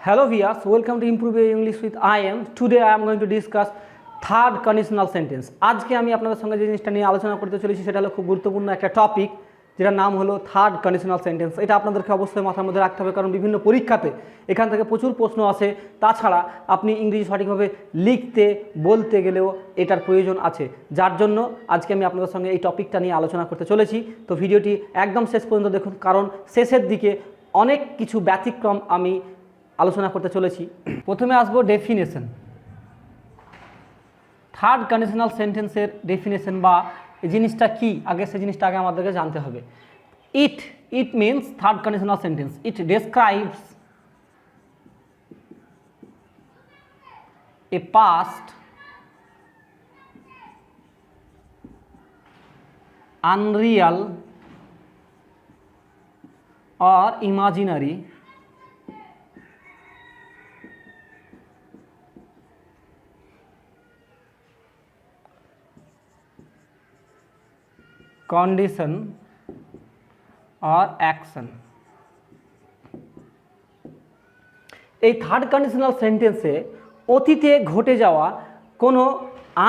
Hello viewers, welcome to Improve Your English with I am. Today I am going to discuss third conditional sentence. আজকে আমি আপনাদের সঙ্গে যে জিনিসটা নিয়ে আলোচনা করতে চলেছি সেটা হলো খুব গুরুত্বপূর্ণ একটা টপিক, যেটার নাম হলো থার্ড কন্ডিশনাল সেন্টেন্স। এটা আপনাদেরকে অবশ্যই মাথার মধ্যে রাখতে হবে, কারণ বিভিন্ন পরীক্ষাতে এখান থেকে প্রচুর প্রশ্ন আসে। তাছাড়া আপনি ইংরেজি সঠিকভাবে লিখতে বলতে গেলেও এটার প্রয়োজন আছে, যার জন্য আজকে আমি আপনাদের সঙ্গে এই টপিকটা নিয়ে আলোচনা করতে চলেছি। তো ভিডিওটি একদম শেষ পর্যন্ত দেখুন, কারণ শেষের দিকে অনেক কিছু ব্যতিক্রম আমি আলোচনা করতে চলেছি। প্রথমে আসবো ডেফিনেশন। থার্ড কন্ডিশনাল সেন্টেন্সের ডেফিনেশন বা এই জিনিসটা কি, আগে সেই জিনিসটা আগে আমাদেরকে জানতে হবে। It means third conditional sentence, it describes a past unreal or imaginary condition or action। এই থার্ড কন্ডিশনাল সেন্টেন্সে অতীতে ঘটে যাওয়া কোনো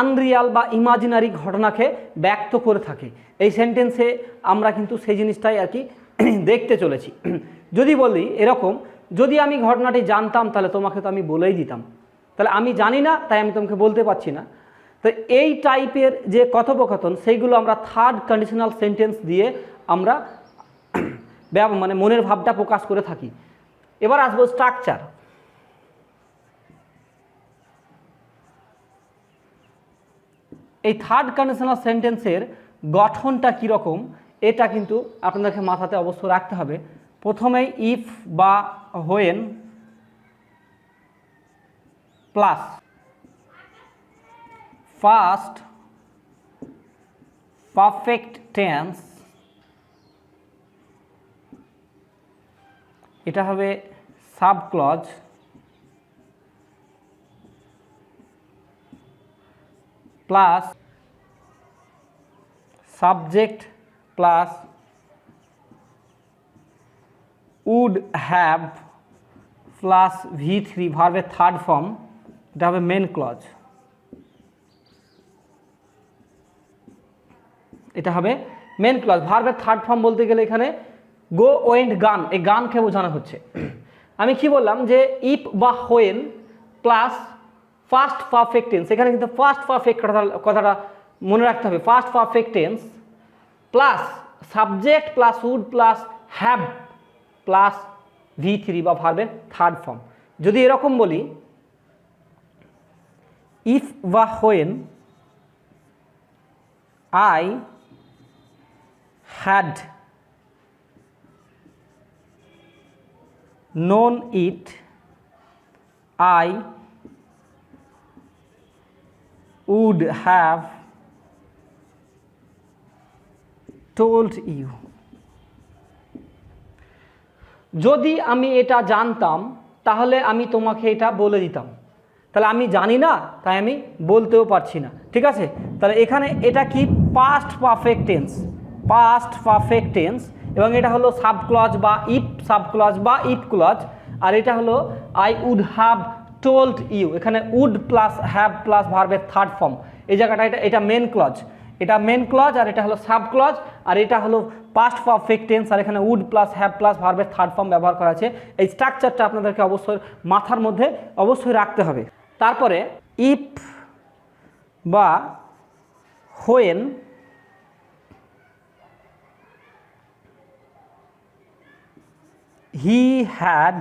আনরিয়াল বা ইমাজিনারি ঘটনাকে ব্যক্ত করে থাকে। এই সেন্টেন্সে আমরা কিন্তু সেই জিনিসটাই আর কি দেখতে চলেছি। যদি বলি এরকম, যদি আমি ঘটনাটি জানতাম তাহলে তোমাকে তো আমি বলেই দিতাম, তাহলে আমি জানি না তাই আমি তোমাকে বলতে পারছি না। তো এই টাইপের যে কথোপকথন সেইগুলো আমরা থার্ড কন্ডিশনাল সেন্টেন্স দিয়ে আমরা মানে মনের ভাবটা প্রকাশ করে থাকি। এবার আসবো স্ট্রাকচার। এই থার্ড কন্ডিশনাল সেন্টেন্সের গঠনটা কীরকম এটা কিন্তু আপনাদেরকে মাথাতে অবশ্য রাখতে হবে। প্রথমেই ইফ বা when plus first perfect tense, এটা হবে sub clause, plus subject plus would have plus V3 ভার্বের থার্ড ফর্ম, এটা হবে মেন ক্লজ। এটা হবে মেন ক্লজ। ভার্বের থার্ড ফর্ম বলতে গেলে এখানে গো, ওয়েন্ট, গান, এই গানকে বোঝানো হচ্ছে। আমি কি বললাম যে ইফ বা when plus first perfect tense, এখানে কিন্তু ফার্স্ট পারফেক্ট কথাটা মনে রাখতে হবে। First perfect tense plus subject plus would plus have plus V3 বা ভার্বের থার্ড ফর্ম। যদি এরকম বলি ইফ বা when I had known it, I would have told you। যদি আমি এটা জানতাম তাহলে আমি তোমাকে এটা বলে দিতাম, তাহলে আমি জানি না তাই আমি বলতেও পারছি না। ঠিক আছে, তাহলে এখানে এটা কি past perfect tense, past perfect tense, এবং এটা হলো সাব ক্লজ বা ইফ সাব ক্লজ বা ইফ ক্লজ। আর এটা হলো I would have told you, এখানে উড প্লাস হ্যাভ প্লাস ভার্বের থার্ড ফর্ম। এই জায়গাটা এটা মেন ক্লজ, এটা মেন ক্লজ, আর এটা হলো সাব ক্লজ, আর এটা হলো পাস্ট পারফেক্ট টেন্স, আর এখানে উড প্লাস হ্যাভ প্লাস ভার্বের থার্ড ফর্ম ব্যবহার করা আছে। এই স্ট্রাকচারটা আপনাদেরকে অবশ্যই মাথার মধ্যে অবশ্যই রাখতে হবে। তারপরে ইফ বা when he had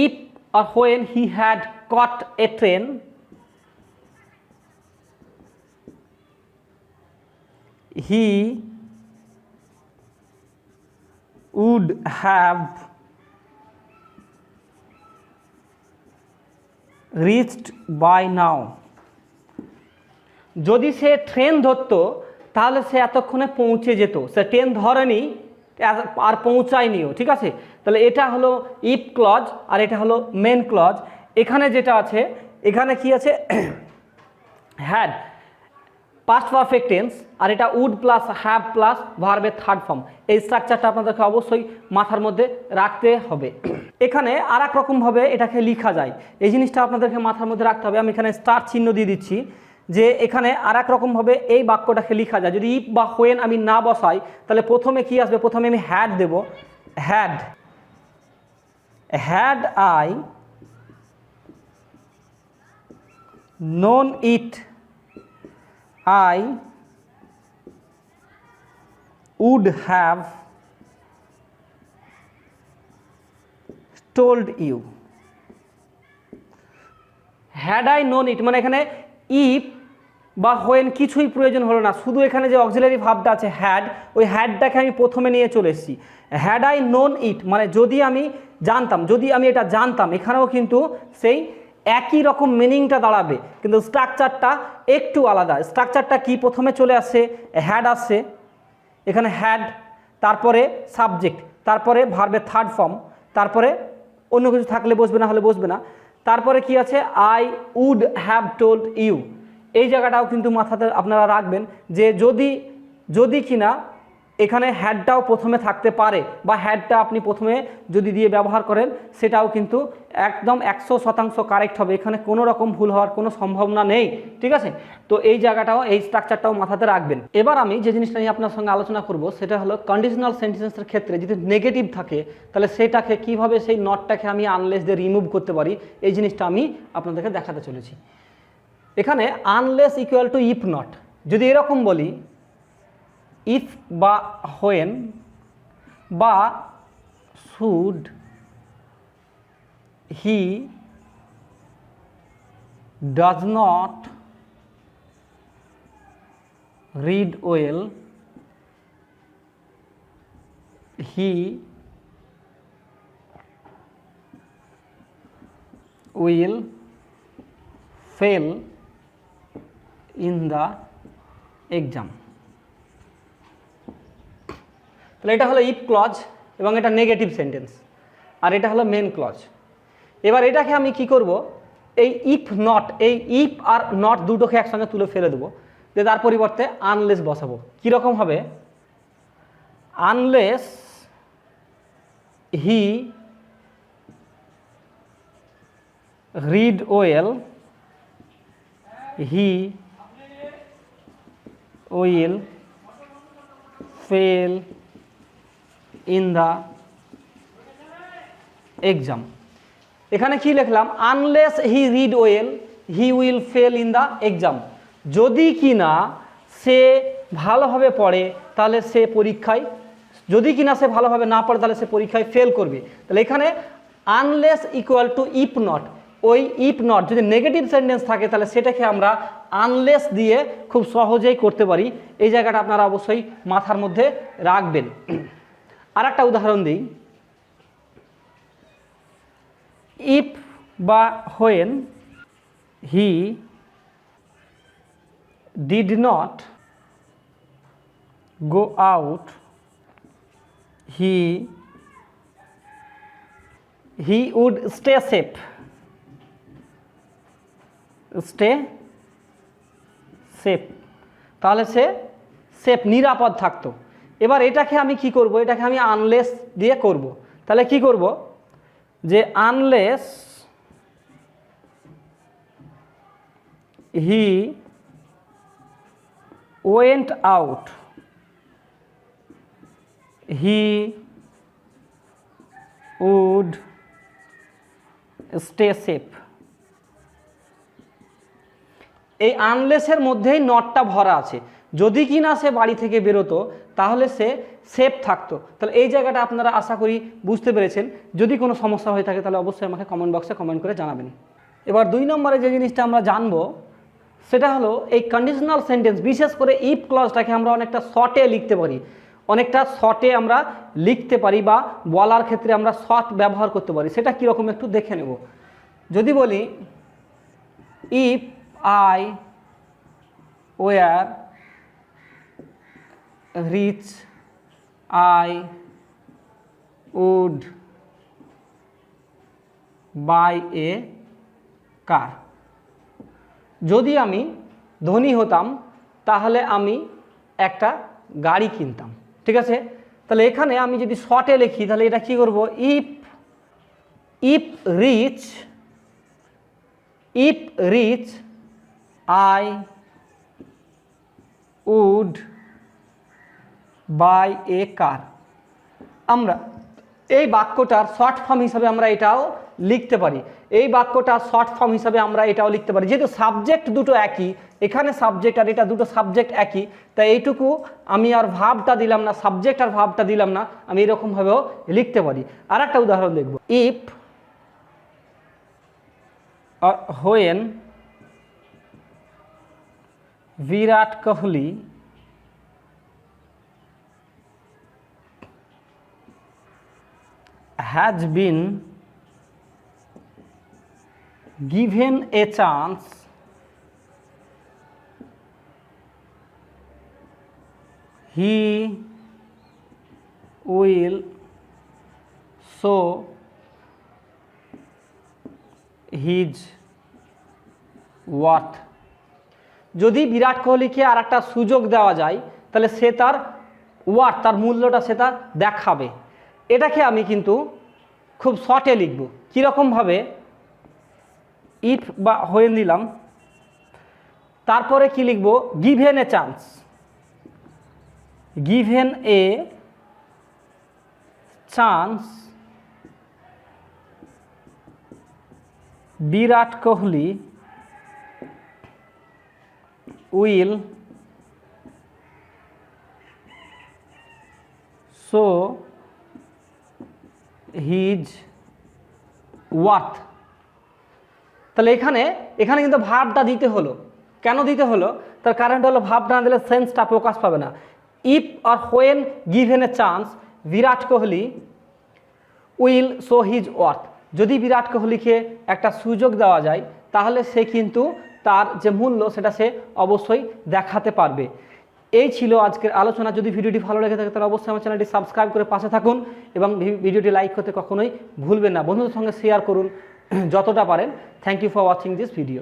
if or when he had caught a train, he would have reached by now। যদি সে ট্রেন ধরতো তাহলে সে এতক্ষণে পৌঁছে যেত, সে ট্রেন ধরেনি আর পৌঁছায়নিও। ঠিক আছে, তাহলে এটা হলো ইফ ক্লজ আর এটা হলো মেন ক্লজ। এখানে যেটা আছে, এখানে কি আছে, হ্যাড পাস্ট পারফেক্ট টেন্স, আর এটা উড প্লাস হ্যাভ প্লাস ভার্বের থার্ড ফর্ম। এই স্ট্রাকচারটা আপনাদেরকে অবশ্যই মাথার মধ্যে রাখতে হবে। এখানে আর এক রকমভাবে এটাকে লেখা যায়, এই জিনিসটা আপনাদেরকে মাথার মধ্যে রাখতে হবে। আমি এখানে স্টার চিহ্ন দিয়ে দিচ্ছি যে এখানে আর এক রকমভাবে এই বাক্যটাকে লেখা যায়। যদি ইফ বা হোয়েন আমি না বসাই তাহলে প্রথমে কি আসবে, প্রথমে আমি হ্যাড দেব। Had I known it I would have told you. had I known it মানে এখানে ইফ বা হোয়েন কিছুই প্রয়োজন হলো না, শুধু এখানে যে অক্সিলারি ভার্বটা আছে হ্যাড, ওই হ্যাডটাকে আমি প্রথমে নিয়ে চলে এসেছি। হ্যাড আই নোন ইট মানে যদি আমি জানতাম, যদি আমি এটা জানতাম, এখানেও কিন্তু সেই একই রকম মিনিংটা দাঁড়াবে, কিন্তু স্ট্রাকচারটা একটু আলাদা। স্ট্রাকচারটা কি, প্রথমে চলে আসছে হ্যাড, আসছে এখানে হ্যাড, তারপরে সাবজেক্ট, তারপরে ভার্বের থার্ড ফর্ম, তারপরে অন্য কিছু থাকলে বসবে, না হলে বসবে না। তারপরে কি আছে, I would have told you. এই জায়গাটাও কিন্তু মাথাতে আপনারা রাখবেন যে যদি কিনা এখানে হ্যাডটাও প্রথমে থাকতে পারে, বা হ্যাডটা আপনি প্রথমে যদি দিয়ে ব্যবহার করেন সেটাও কিন্তু একদম 100% কারেক্ট হবে, এখানে কোনো রকম ভুল হওয়ার কোনো সম্ভাবনা নেই, ঠিক আছে। তো এই জায়গাটাও, এই স্ট্রাকচারটাও মাথাতে রাখবেন। এবার আমি যে জিনিসটা নিয়ে আপনার সঙ্গে আলোচনা করব সেটা হলো কন্ডিশনাল সেন্টেন্সের ক্ষেত্রে যদি নেগেটিভ থাকে তাহলে সেটাকে কিভাবে, সেই নটটাকে আমি আনলেস দিয়ে রিমুভ করতে পারি, এই জিনিসটা আমি আপনাদেরকে দেখাতে চলেছি। এখানে unless equal to if not, যদি এরকম বলি ইফ বা হোয়েন বা should he does not read well, he will fail in the exam. তাহলে এটা হলো ইফ ক্লজ এবং এটা নেগেটিভ সেন্টেন্স, আর এটা হলো মেন ক্লজ। এবার এটাকে আমি কি করব, এই ইফ নট, এই ইফ আর নট দুটোকে একসঙ্গে তুলে ফেলে দেবো, যে তার পরিবর্তে আনলেস বসাবো। কীরকম হবে, unless he read well, he will fail in the exam. এখানে কি লিখলাম, unless he read well he will fail in the exam. যদি কি না সে ভালোভাবে পড়ে তাহলে সে পরীক্ষায়, যদি কিনা সে ভালোভাবে না পড়ে তাহলে সে পরীক্ষায় ফেল করবে। তাহলে এখানে unless equal to if not, ওই ইফ নট যদি নেগেটিভ সেন্টেন্স থাকে তাহলে সেটাকে আমরা আনলেস দিয়ে খুব সহজেই করতে পারি। এই জায়গাটা আপনারা অবশ্যই মাথার মধ্যে রাখবেন। আর একটা উদাহরণ দিই, ইফ বা when he did not go out, he would stay safe, তাহলে সে সেফ, নিরাপদ থাকতো। এবার এটাকে আমি কি করব, এটাকে আমি আনলেস দিয়ে করব। তাহলে কি করব, যে unless he went out, he would stay safe. এই আনলেসের মধ্যেই নটটা ভরা আছে, যদি কি না সে বাড়ি থেকে বেরোতো তাহলে সে সেফ থাকতো। তাহলে এই জায়গাটা আপনারা আশা করি বুঝতে পেরেছেন। যদি কোনো সমস্যা হয়ে থাকে তাহলে অবশ্যই আমাকে কমেন্ট বক্সে কমেন্ট করে জানাবেন। এবার 2 নম্বরে যে জিনিসটা আমরা জানবো সেটা হলো এই কন্ডিশনাল সেন্টেন্স, বিশেষ করে ইফ ক্লজটাকে আমরা অনেকটা শর্টে লিখতে পারি, অনেকটা শর্টে আমরা লিখতে পারি, বা বলার ক্ষেত্রে আমরা শর্ট ব্যবহার করতে পারি। সেটা কীরকম একটু দেখে নেব। যদি বলি if I were rich I would buy a car। যদি আমি ধনী হতাম তাহলে আমি একটা গাড়ি কিনতাম। ঠিক আছে, তাহলে এখানে আমি যদি শর্টে লিখি তাহলে এটা কি করব, if rich I would buy a car. আমরা এই বাক্যটার শর্ট ফর্ম হিসাবে আমরা এটাও লিখতে পারি, এই বাক্যটার শর্ট ফর্ম হিসাবে আমরা এটাও লিখতে পারি। যেহেতু সাবজেক্ট দুটো একই, এখানে সাবজেক্ট আর এটা দুটো সাবজেক্ট একই, তাই এইটুকু আমি আর ভাবটা দিলাম না, সাবজেক্ট আর ভাবটা দিলাম না, আমি এরকমভাবেও লিখতে পারি। আর একটা উদাহরণ দেখব, if or when Virat Kohli has been given a chance he will show his worth। যদি বিরাট কোহলিকে আর একটা সুযোগ দেওয়া যায় তাহলে সে তার ওয়ার্থ, তার মূল্যটা সে তার দেখাবে। এটাকে আমি কিন্তু খুব শর্টে লিখব, কীরকমভাবে, ইফ বা হোয়েন দিলাম, তারপরে কি লিখব, given a chance, given a chance Virat Kohli will show his worth। তাহলে এখানে কিন্তু ভাবটা দিতে হলো। কেন দিতে হলো? তার কারণটা হলো ভাবটা না দিলে সেন্সটা প্রকাশ পাবে না। ইফ আর when given a chance Virat Kohli will show his worth. যদি বিরাট কোহলিকে একটা সুযোগ দেওয়া যায় তাহলে সে কিন্তু তার যে মূল্য সেটা সে অবশ্যই দেখাতে পারবে। এই ছিল আজকের আলোচনা। যদি ভিডিওটি ভালো লেগে থাকে তাহলে অবশ্যই আমার চ্যানেলটি সাবস্ক্রাইব করে পাশে থাকুন এবং ভিডিওটি লাইক করতে কখনোই ভুলবেন না। বন্ধুদের সঙ্গে শেয়ার করুন যতটা পারেন। Thank you for watching this video.